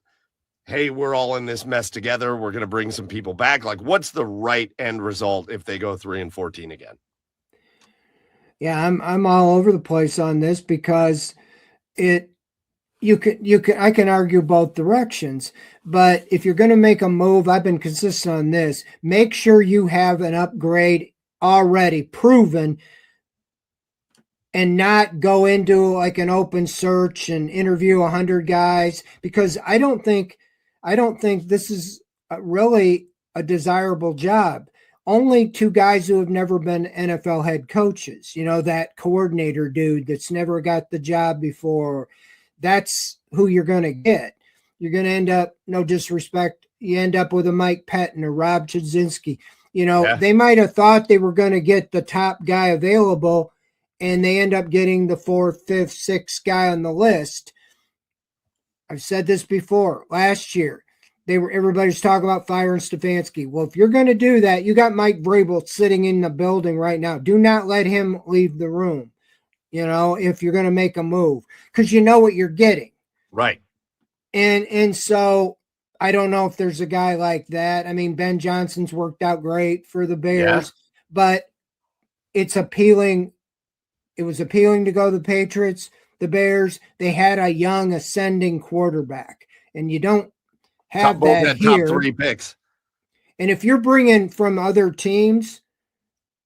hey, we're all in this mess together, we're going to bring some people back? Like, what's the right end result if they go 3-14 again? Yeah, I'm all over the place on this because I can argue both directions, but if you're going to make a move, I've been consistent on this, make sure you have an upgrade already proven and not go into like an open search and interview 100 guys, because I don't think this is really a desirable job. Only 2 guys who have never been NFL head coaches, you know, that coordinator dude that's never got the job before, that's who you're going to get. You're going to end up, no disrespect, you end up with a Mike Pettin or Rob Chudzinski. You know, They might have thought they were going to get the top guy available, and they end up getting the 4th, 5th, 6th guy on the list. I've said this before. Last year, everybody's talking about firing Stefanski. Well, if you're going to do that, you got Mike Vrabel sitting in the building right now. Do not let him leave the room, you know, if you're going to make a move, because you know what you're getting. Right. And so I don't know if there's a guy like that. I mean, Ben Johnson's worked out great for the Bears, but it's appealing. It was appealing to go to the Patriots, the Bears. They had a young ascending quarterback, and you don't have that here. Top 3 picks. And if you're bringing from other teams,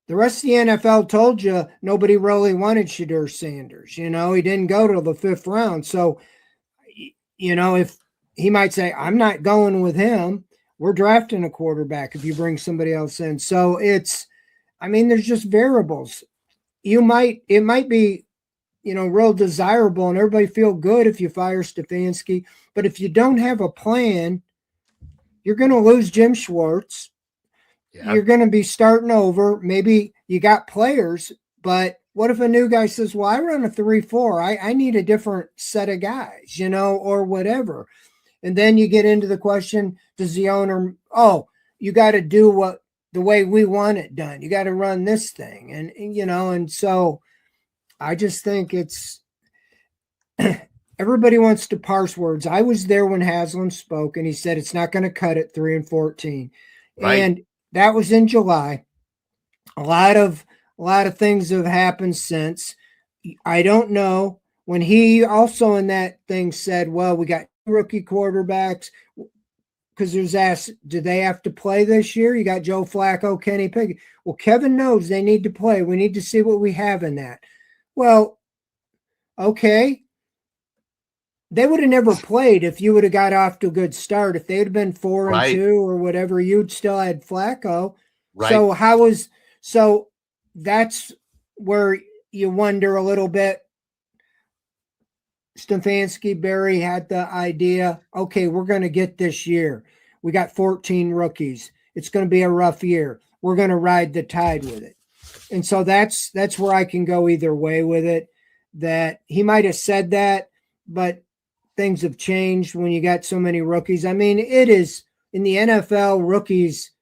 the rest of the NFL told you nobody really wanted Shedeur Sanders. You know, he didn't go to the 5th round. So, you know, if he might say, I'm not going with him, we're drafting a quarterback if you bring somebody else in. So there's just variables. It might be, you know, real desirable and everybody feel good if you fire Stefanski. But if you don't have a plan, you're going to lose Jim Schwartz. Yeah. You're going to be starting over. Maybe you got players, but what if a new guy says, well, I run a 3-4. I need a different set of guys, you know, or whatever. And then you get into the question, does the owner, you got to do the way we want it done. You got to run this thing. And, you know, and so I just think it's everybody wants to parse words. I was there when Haslam spoke, and he said it's not going to cut it 3-14. Right. And that was in July. A lot of things have happened since. I don't know. When he also in that thing said, well, we got rookie quarterbacks, because there's asked, do they have to play this year? You got Joe Flacco, Kenny Pickett. Well, Kevin knows they need to play. We need to see what we have in that. Well, okay. They would have never played if you would have got off to a good start. If they had been 4-2 or whatever, you'd still had Flacco. Right. So that's where you wonder a little bit. Stefanski, Barry had the idea, okay, we're going to get this year. We got 14 rookies. It's going to be a rough year. We're going to ride the tide with it. And so that's where I can go either way with it, that he might have said that, but things have changed when you got so many rookies. I mean, it is in the NFL, rookies,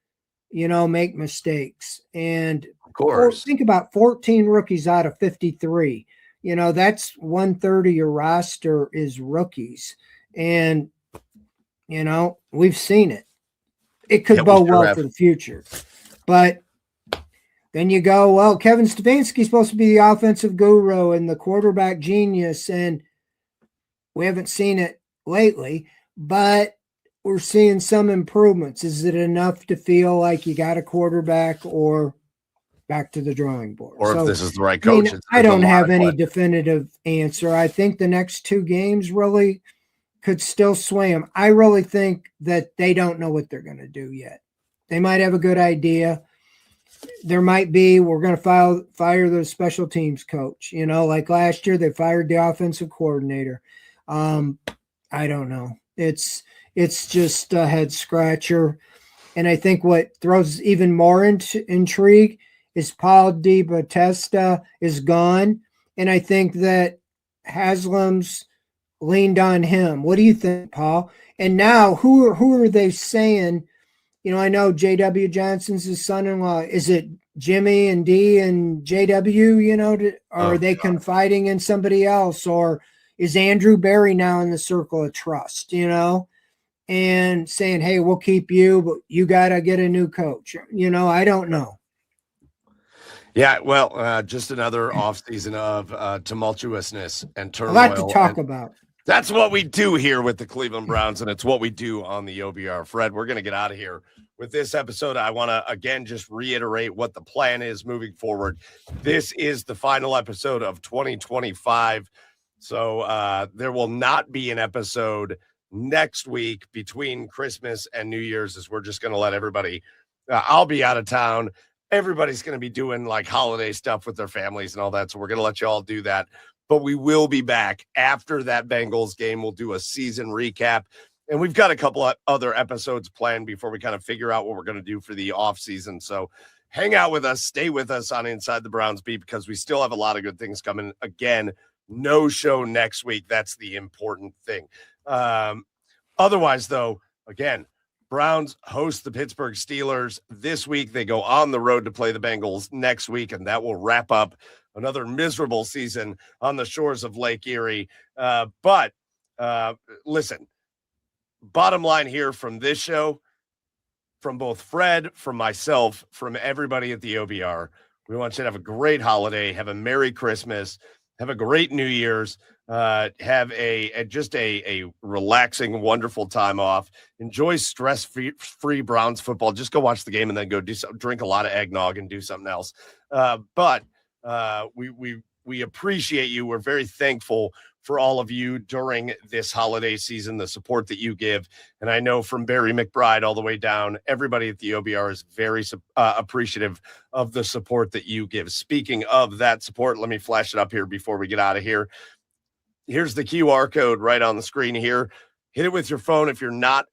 you know, make mistakes. And of course, think about 14 rookies out of 53. You know, that's 1/3 of your roster is rookies. And, you know, we've seen it. It could bode well for the future. But then you go, well, Kevin Stefanski's supposed to be the offensive guru and the quarterback genius, and we haven't seen it lately, but we're seeing some improvements. Is it enough to feel like you got a quarterback, or back to the drawing board? Or if this is the right coach. I don't have any definitive answer. I think the next 2 games really could still sway them. I really think that they don't know what they're going to do yet. They might have a good idea. There might be, we're going to fire the special teams coach. Like last year, they fired the offensive coordinator. I don't know. It's just a head scratcher. And I think what throws even more intrigue is Paul DiBattista is gone. And I think that Haslam's leaned on him. What do you think, Paul? And now who are they saying? I know J.W. Johnson's his son-in-law. Is it Jimmy and D and J.W., are they confiding in somebody else? Or is Andrew Berry now in the circle of trust, and saying, hey, we'll keep you, but you got to get a new coach? I don't know. Yeah, well, just another offseason of tumultuousness and turmoil. A lot to talk about. That's what we do here with the Cleveland Browns, and it's what we do on the OBR. Fred, we're going to get out of here with this episode. I want to, again, just reiterate what the plan is moving forward. This is the final episode of 2025, so there will not be an episode next week between Christmas and New Year's, as we're just going to let everybody I'll be out of town. Everybody's going to be doing like holiday stuff with their families and all that, so we're going to let you all do that. But we will be back after that Bengals game. We'll do a season recap. And we've got a couple of other episodes planned before we kind of figure out what we're going to do for the offseason. So hang out with us. Stay with us on Inside the Browns Beat, because we still have a lot of good things coming. Again, no show next week. That's the important thing. Otherwise, though, again, Browns host the Pittsburgh Steelers this week. They go on the road to play the Bengals next week, and that will wrap up another miserable season on the shores of Lake Erie. But listen, bottom line here from this show, from both Fred, from myself, from everybody at the OBR, we want you to have a great holiday, have a Merry Christmas, have a great New Year's, have a relaxing, wonderful time off. Enjoy stress-free Browns football. Just go watch the game and then go drink a lot of eggnog and do something else. But we appreciate you. We're very thankful for all of you during this holiday season, the support that you give. And I know from Barry McBride all the way down, everybody at the OBR is very appreciative of the support that you give. Speaking of that support, let me flash it up here before we get out of here. Here's the QR code right on the screen here. Hit it with your phone. If you're not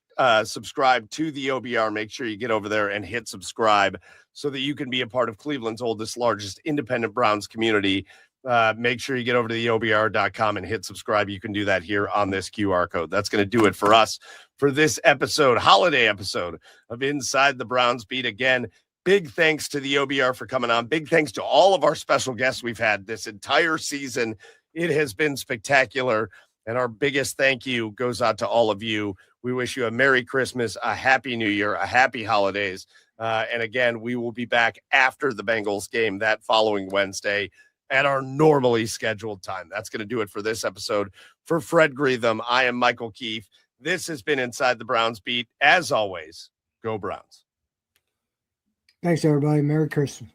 subscribed to the OBR, make sure you get over there and hit subscribe so that you can be a part of Cleveland's oldest, largest independent Browns community. Make sure you get over to the OBR.com and hit subscribe. You can do that here on this QR code. That's going to do it for us for this episode, holiday episode of Inside the Browns Beat. Again, big thanks to the OBR for coming on. Big thanks to all of our special guests we've had this entire season. It has been spectacular. And our biggest thank you goes out to all of you. We wish you a Merry Christmas, a Happy New Year, a Happy Holidays. And again, we will be back after the Bengals game that following Wednesday at our normally scheduled time. That's going to do it for this episode. For Fred Greetham, I am Michael Keefe. This has been Inside the Browns Beat. As always, go Browns. Thanks, everybody. Merry Christmas.